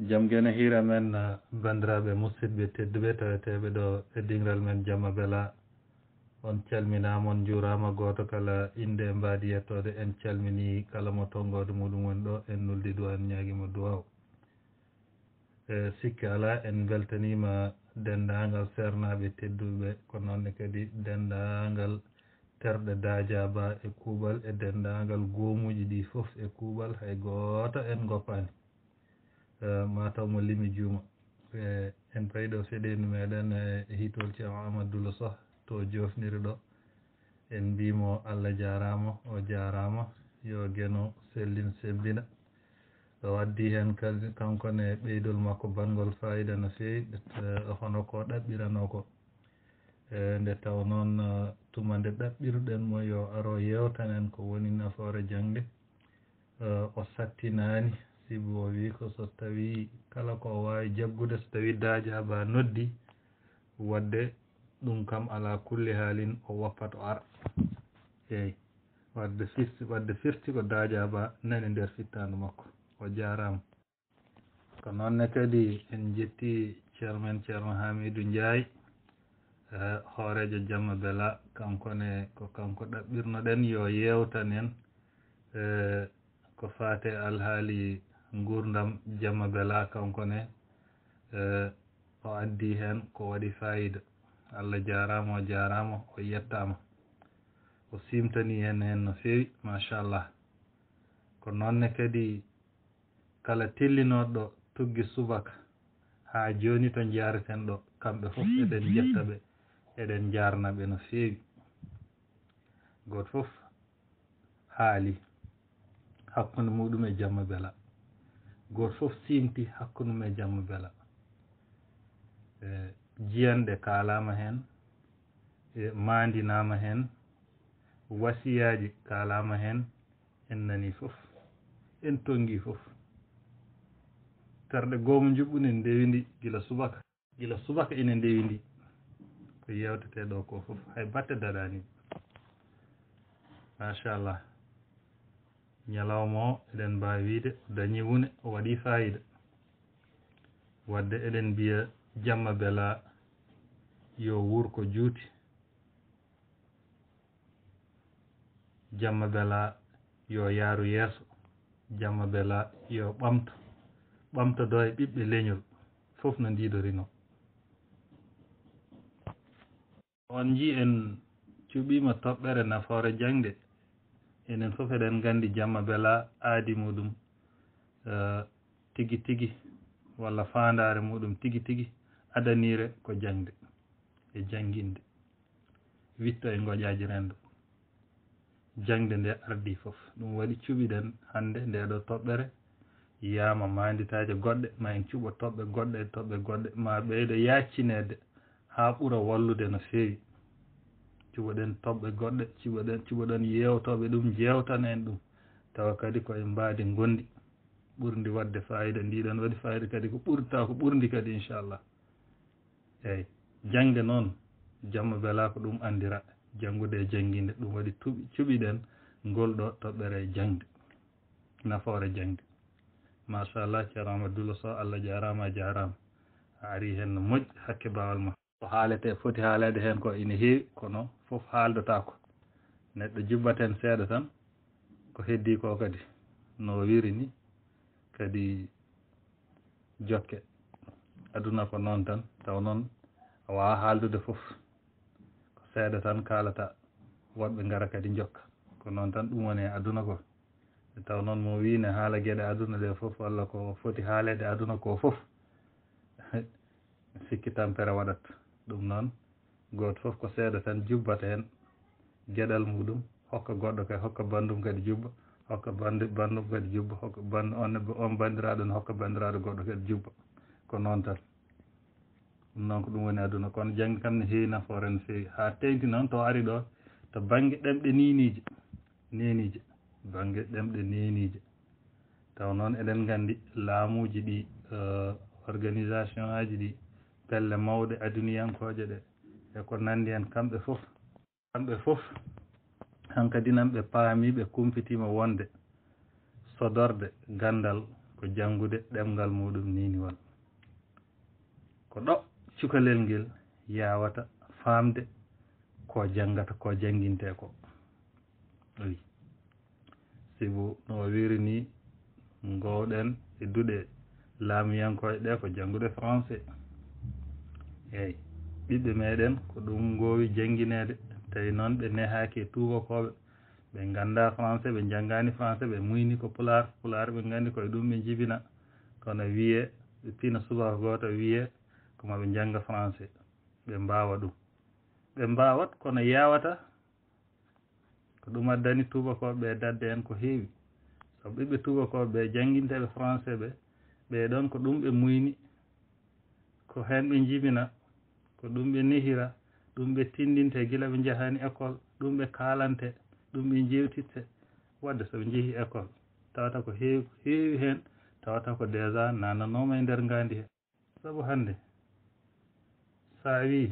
jam gene hira men bandiraɓe musidɓe tedduɓe taweteɓe ɗo e dingral men jamma bela on calminama on juurama goto kala inde e mbaadi yettode en calmini kala mo tonggode muɗum woni ɗo en nuldi duwa en ñaguima duwaw e sikki ala en beltanima dendagal sernaɓe tedduɓe ko noonne kadi dendagal terɗe dadiaba e kuuɓal e dendagal goomuji ɗi foof e kuuɓal hay goto en goppani mataw mo limi juuma en payɗo seeɗeni meɗen e hitol ceerno Amadou Sow to jofniri ɗo en mbimo Allah jarama o jarama yo gueno sellin sembina o waddi hen kankone ɓeydol makko bangol fayida no fewi hono ko ɗaɓɓirano ko nde taw noon tuma nde ɗaɓɓirɗen mo yo aro yewtanen ko woni nafoore jangde o sattinani sibo o wi ko so tawi kala ko wawi jaggude so tawi dadiaba noddi wadde ɗum kam ala kulli haalin o woppat o ara eyyi wadde firti ko dadiaba nani nder fittandu makko o jarama ko noonne kadi en jetti ceermen ceerno Hamidou Ndiaye hoorejo jamma bela kankone ko kanko ɗaɓɓirnoɗen yo yewtanen ko fate alhaali gurdam jamma bela kankone o addi hen ko waɗi fayida Allah jarama o jarama o yettama o simtani hen no fewi machallah ko noonne kadi kala tellinoɗo tuggi subaka ha joni to jareten ɗo kamɓe foof eɗen jettaɓe eɗen jarnaɓe no fewi goto foof haali hakkude muɗum e jamma bela goto foof simti hakkude mum e jamma bela jiyanɗe kalama hen mandinama hen wasiyaji kalama hen en nani foof en tongi foof terɗe goomu juɓɓudi ndewidi gila subaka ina ndewidi ko yewtete ɗo ko foof hay batte daɗani machallah ñalawma o eɗen mbawi wiide o dañi wune o waɗi fayida wadde eɗen mbiya jamma bela yo wurko juuti jamma bela yo yaaru yeeso jamma bela yo ɓamtodo e ɓiɓɓe leñol fof no ndidorino on ji en cuɓima toɓɓere nafoore jangde enen fof eɗen gandi jamma bela aadi muɗum tigi tigi walla fandare muɗum tigi tigi adanire ko jangde e jangguinde witto e goƴaji rendo jangde nde ardi foof ɗum waɗi cuɓiɗen hande nde ɗo toɓɓere yiyama manditaje goɗɗe ma en cuɓo toɓɓe goɗɗe e toɓɓe goɗɗe ma ɓeydo yaccinede ha ɓuura wallude no fewi cuɓoɗen toɓɓe goɗɗe cuɓoɗen yewtoɓe ɗum jewtan en ɗum tawa kadi koye mbadi gondi ɓurdi wadde fayida ndiɗon waɗi fayida kadi ko ɓurta ko ɓurdi kadi inchallah eyyi jangde noon jamma bela ko ɗum andira janggude e jangguinde ɗum waɗi cuɓiɗen ngol ɗo toɓɓere jangde nafoore jangde machallah ceerno Amadou Sow Allah jarama a jarama a ari hen no moƴƴi hakke bawal ma ko haalete foti haalede hen ko ina heewi kono foof haaldotako neɗɗo jubbaten seeɗa tan ko heddi ko kadi no wiri ni kadi jokke aduna ko noon tan taw noon a wawa haaldude foof ko seeɗa tan kalata woɗɓe gara kadi jokka ko noon tan ɗum woni e aduna ko taw noon mo wine haala gueɗe aduna ɗe foof walla ko foti haalede aduna ko foof sikki tampere waɗat ɗum noon goto foof ko seeɗa tan jubbata hen gueɗal muɗum hokka goɗɗo kadi hokka bandum kadi jubba hokka bandum kadi jubba hokka on bandiraɗo ne hokka bandiraɗo goɗɗo kadi jubba ko noon tan ɗum noon ko ɗum woni aduna kono jangde kam ne heewi nafoore no fewi ha tengti noon to ari ɗo to banggue ɗemɗe nenije banggue ɗemɗe nenije taw noon eɗen gandi laamuji ɗi organisation ngaji ɗi pelle mawɗe aduniyankoje ɗe e ko nandi hen kamɓe foof hankkadi nan ɓe paami ɓe kumpitima wonde sodorde gandal ko janngude ɗemngal muɗum niiniwal ko ɗo cukalel ngel yawata faamde ko janngata ko jannginte ko oui sibu no wiri ni ngowɗen e duɗe laamiyankoye ɗe ko janngude français eyi ɓiɓɓe meɗen ko ɗum ngowi jannginede tawi noon ɓe nehaaki e tubakoɓe ɓe ganda français ɓe janngani français ɓe muyni ko pular ɓe nganndi koye ɗum ɓe jibina kono wiye ɓe pina subaka goto wiye ko maɓe jannga français ɓe mbawa ɗum ɓe mbawat kono yawata ko ɗum addani tubakoɓe ɓe dadde en ko heewi sabu ɓiɓɓe tubakoɓe ɓe jangguinteɓe français ɓe ɗon ko ɗum ɓe muyni ko hen ɓe jibina ko ɗum ɓe nehira ɗum ɓe tindinte gila ɓe jahani école ɗum ɓe kalante ɗum ɓe jewtitte wadde soɓe jeehi école tawata ko heewi hen tawata ko déjà nananoma e nder ngandi he sabu hande sa wi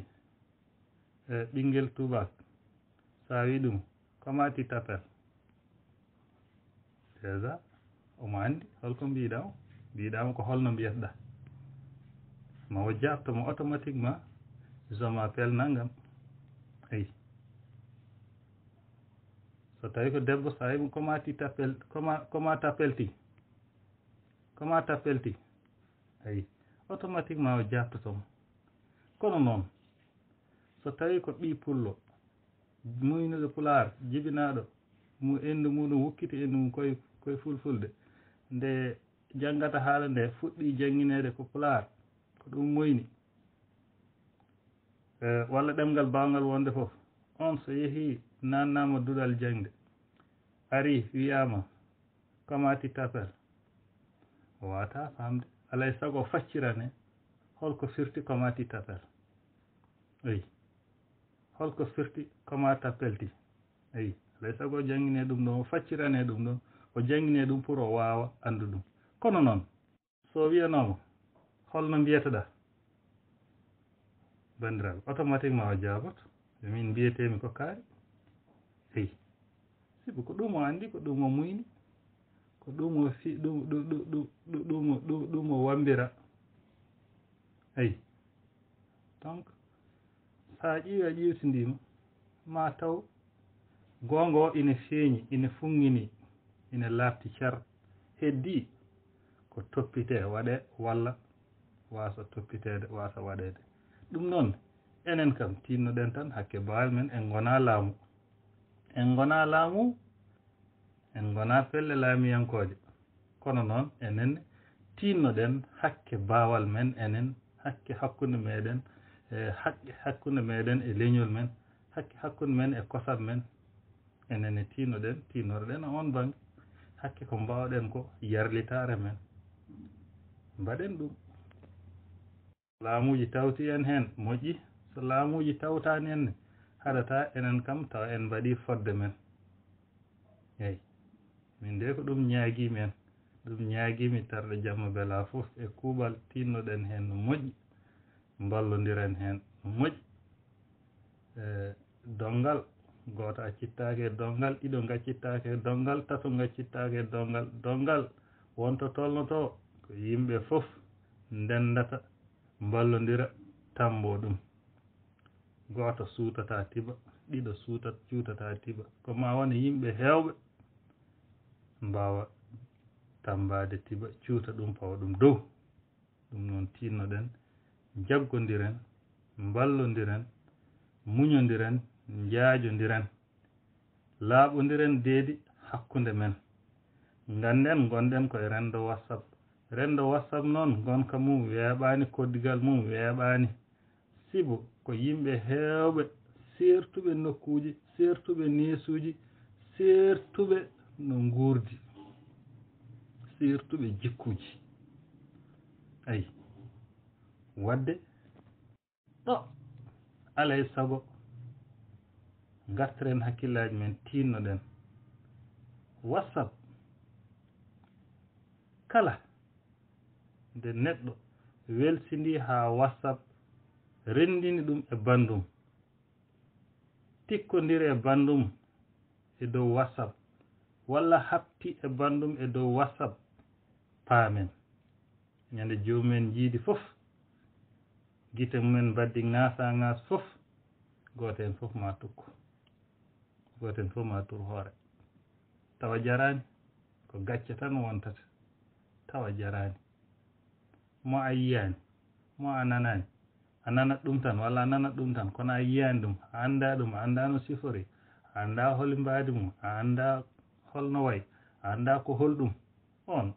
ɓinguel tubak sa wi ɗum comment tu t'appelles déjà omo andi holko mbiɗamo ko holno mbiyatɗa ma o jabtoma automatiquement je m'appelle nangam ayi so tawi ko debbo sa wimo comment tu t'appelles comment t'appelles-tu ayi automatiquement o jabtotomo kono noon so tawi ko ɓi pullo muynuɗo pular jibinaɗo mo endu muɗum wukkiti endu mum koye fulfulde nde janggata haala nde fuɗɗi jangguinede ko pular ko ɗum moyni walla ɗemgal bawngal wonde foof on so yeehi nannama duɗal jangde ari wiyama comment tu t'appelles o wata famde alay saago faccirane holko firti comment tu t'appelles oui holko firti comment t'appelles-tu ayi alay saago jangguine ɗum ɗon o faccirane ɗum ɗon o jangguine ɗum pour o wawa andu ɗum kono noon so wiyanoma holno mbiyataɗa bandiraɓe automatiquement o jaboto min mbiyetemi ko kaari eyi sibu ko ɗum o andi ko ɗum o muyni ko ɗum o fi ɗum o wambira eyi donc sa ƴiwi a ƴiwtindima ma taw gonga o ina feeñi ina funŋini ina lafti car heddi ko toppite waɗe walla wasa toppitede wasa waɗede ɗum noon enen kam tinnoɗen tan hakke baal men en gona laamu en gona pelle laamiyankoje kono noon enen tinnoɗen hakke baawal men enen hakke hakkunde meɗen hakkunde meɗen e leñol men hakke hakkunde men e kosam men enen tinnoɗen on banggue hakke ko mbawɗen ko yarlitare men mbaɗen ɗum laamuji tawti en hen moƴƴi so laamuji tawtani en ne haɗata enen kam taw en mbaɗi fodde men eyyi min de ko ɗum ñaaguimi en ɗum ñaaguimi tarde jamma beela foof e kuuɓal tinnoɗen hen no moƴƴi ballodiren hen no moƴƴi dongal goto accittake e dongal ɗiɗo gaccittake e dongal tato gaccittake e dongal wonto tolnoto ko yimɓe foof ndendata ballodira tambo ɗum goto suutata tiiɓa ɗiɗo cuutata tiiɓa ko ma wona yimɓe hewɓe mbawa tambade tiiɓa cuuta ɗum pawa ɗum dow ɗum noon tinnoɗen jaggodiren ballodiren muñodiren jaajodiren laaɓodiren deedi hakkunde men ganden gonɗen koye rendo whatsapp noon gonka mum weeɓani koddigal mum weeɓani sibu ko yimɓe hewɓe sertuɓe nokkuji sertuɓe nesuji sertuɓe no guurdi sertuɓe jikkuji ayi wadde ɗo alay saago gartiren hakkillaji men tinnoɗen whatsapp kala nde neɗɗo welsidi ha whatsapp rendini ɗum e bandum tikkodiri e bandum e dow whatsapp walla hapti e bandum e dow whatsapp paamen ñande joomumen jiidi fof gite mumen baddi ŋaasa ŋaas fof gooto heen fof ma tukku gooto heen fof ma tur hoore tawa jaraani ko gacce tan wontata tawa jaraani mo a yiyaani mo a nanaani a nanat ɗum tan walla a nanat ɗum tan kono a yiyaani ɗum a anndaa ɗum a anndaa no sifori a anndaa holi mbaadi mum a anndaa holno wayi a anndaa ko holɗum on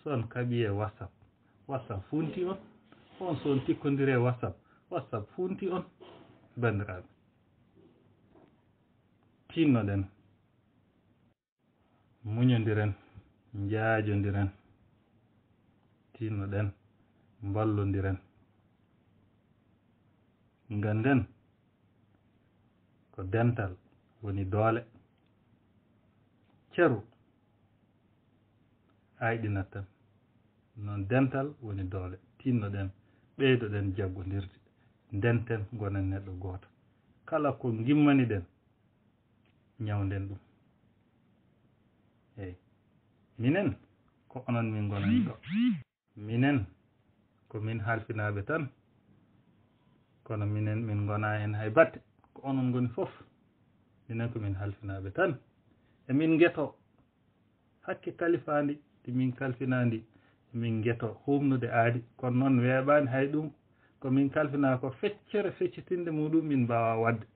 son kaɓi e whatsapp funti on son tikkondiri e whatsapp funti on banndiraaɓe tinnoɗen muñondiren njaajondiren tinnoɗen mballondiren ngannden ko dental woni doole ceru ayɗinat tan noon dental woni doole tinnoɗen ɓeydoɗen jaggondirde ndenten gonen neɗɗo gooto kala ko gimmaniɗen ñawnden ɗum eyi minen ko onon min gonan ɗo minen ko min halfinaaɓe tan kono minen min gona hen hay batte ko onon goni fof minen ko min halfinaaɓe tan emin geto hakke kalifandi min kalfinandi min geto humnude aadi kono noon weeɓani hay ɗum ko min kalfina ko feccere feccitinde muɗum min mbawa wadde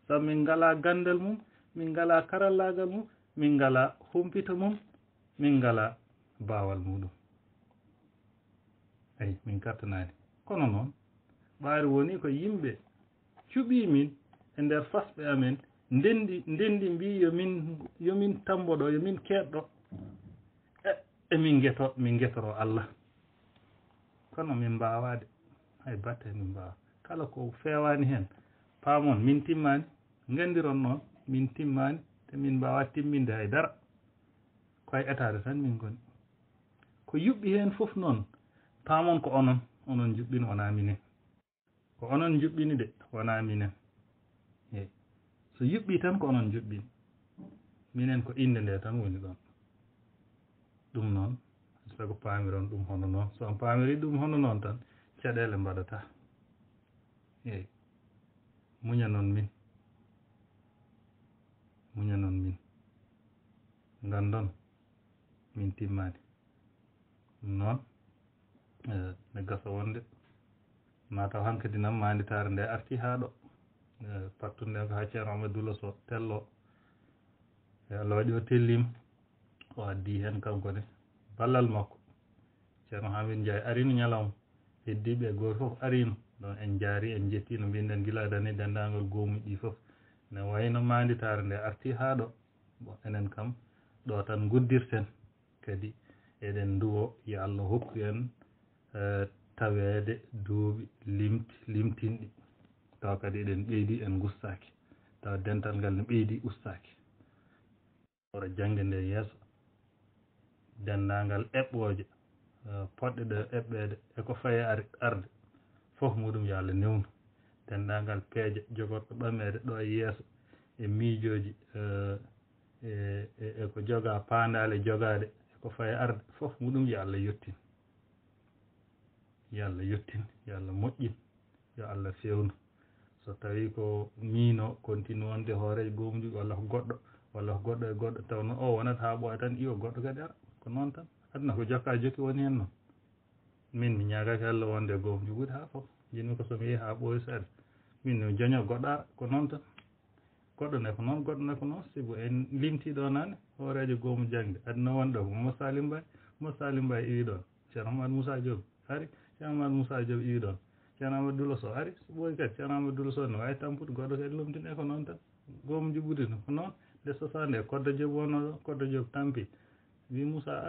sabu min ngala gandal mum min ngala karallagal mum min ngala humpita mum min ngala bawal muɗum ayi min kartanani kono noon ɓaari woni ko yimɓe cuɓi min e nder fasɓe amen ndendi mbi yomin tamboɗo yomin keɗɗo min getoro Allah kono min mbawade hay batte min mbawa kala ko fewani hen paamon min timmani gandiron noon min timmani te min mbawa timminde haydara koye etade tan min goni ko yuɓɓi hen fof noon paamon ko onon juɓɓini wona minen ko onon juɓɓini de wona minen eyi so yuɓɓi tan ko onon juɓɓini minen ko inde nde tan woni ɗon ɗum noon sago paamiron ɗum hono noon so on paamiri ɗum hono noon tan caɗele mbaɗata eyi muñanon min gandon min timmani ɗum noon ne gasa wonde mataw hankkadi nam manditare nde arti ha ɗo pattude ko ha ceerno Amadou so tello e Allah waɗi o tellima o addi hen kankone ballal makko ceerno Hamid Ndiaye arino ñalawma heddiɓe goto foof arino ɗon en jaari en jetti no mbiɗen giladani dendagal goomuji ɗi foof ne wayno manditare nde arti ha ɗo bon enen kam ɗo tan guddirten kadi eɗen duwo yo Allah hokku en tawede duuɓi limtinɗi taw kadi eɗen ɓeydi en gustaki taw dental ngal ne ɓeydi ustaki ora jangde nde yeeso dendagal eɓɓoje poɗɗe ɗe eɓɓede eko faye arde fof muɗum yo Allah newnu dendagal peeje jogorɗo ɓamede ɗo e yeeso e miijoji e ko joga pandale jogade eko faye arde fof muɗum yo Allah yettin yo Allah moƴƴin yo Allah fewnu so tawi ko miino continue wonde hoorejo goomuji walla ko goɗɗo e goɗɗo tawno o wonata ha ɓooya tan iyo goɗɗo kadi ara ko noon tan aduna ko jokka jokki woni hen noon min mi ñagaki Allah wonde e goomuji ɓuuri ha fof jinmi ko somi yeehi ha ɓooyi seeɗa min no joño goɗɗo ara ko noon tan goɗɗo ne ko noon sibu en limti ɗo nane hoorejo goomu jangde aduna wonɗo ko Mo Salim Mbaye iwi ɗon ceerno Amadou Moussa Diop ari ceerno Amadou Moussa Diop iwi ɗon ceerno Amadou Doulo Sow ari so ɓooyi kadi ceerno Amadou Doulo Sow ne wawi tampude goɗɗo kadi lomtine ko noon tan goomuji ɓuuri ko noon nde 60 Koddo Diop wonno ɗo Koddo Diop tampi wi Moussa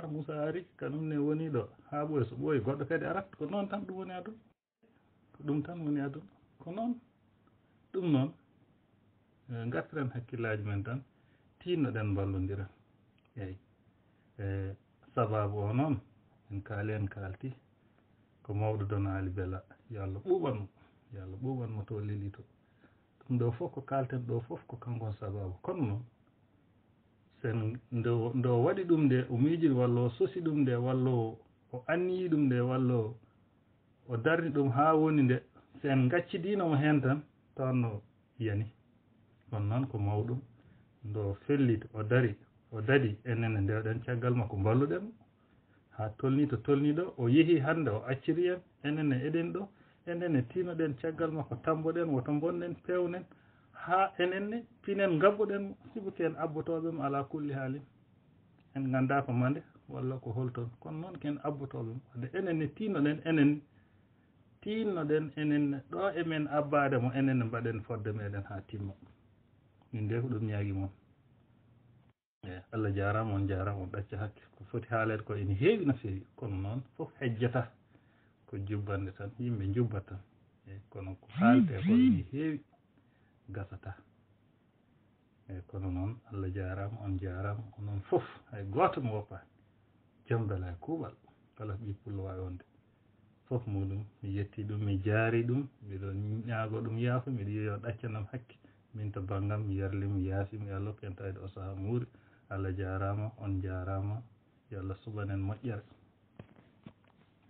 ari kañum ne woni ɗo ha ɓooyi so ɓooyi goɗɗo kadi arat ko noon tan ɗum woni aduna ko ɗum tan woni aduna ko noon ɗum noon gartiren hakkillaji men tan tinnoɗen ballodiren eyi sababu o noon en kalti ko mawɗo Dono Ali Bella yo Allah ɓuɓanmo to leli to ɗum ɗo fof ko kalten ɗo fof ko kankon sababu kono noon sen ndo waɗi ɗum nde o miijiri walla o sosi ɗum nde walla o o anniyi ɗum nde walla o darni ɗum haa woni nde so en gaccidinomo heen tan tawanno yani ɗon noon ko mawɗum ndo felliti o dari o dadi enen ndewɗen caggal makko balluɗen haa tolni to tolni ɗo o yehi hannde o acciri en enen eɗen ɗo enen e tinoɗen caggal makko tamboɗen woto bonɗen pewnen haa enenne pinen gabbuɗen sibuki en abbotoɓe mo ala kulli haalin en ganda ko mande walla ko holton kono noon ken abbotoɓe mo wadde enenne tinnoɗen enenne ɗo emen abbade mo enenne mbaɗen fodde meɗen haa timma min nde ko ɗum ñaagui moon eyi Allah jarama on jarama on ɗacca hakke ko foti haalede ko ene heewi no feewi kono noon fof hejjata ko jubbande tan yimɓe jubbat tan eyi kono ko haalte ko ene heewi gasata eyi kono noon Allah jarama on jarama onon fof hay goto mo woppani jambela e kuuɓal kala ɓi pullo wawi wonde fof muɗum mi yetti ɗum mi jaari ɗum mbiɗo ñaago ɗum yaafo mbiɗo yiya yo ɗaccanam hakke min to banggam mi yarli mi yaasimo yo Allah hokku en tawde o saaha muuri Allah jarama on jarama yo Allah suɓanen moƴƴere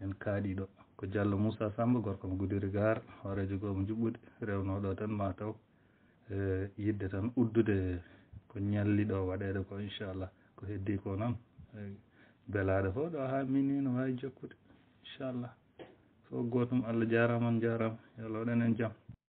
en kaaɗiɗo ko Diallo Moussa Samba gorko mo Goudiry Gare horejo gomo juɓɓude rewnoɗo tan mataw yidde tan uddude ko ñalliɗo waɗede ko inchallah ko heddi ko noon belaɗo fo ɗo ha mini no wawi jokkude inchallah fof gotum Allah jarama on jarama yo Allah waɗan en jaam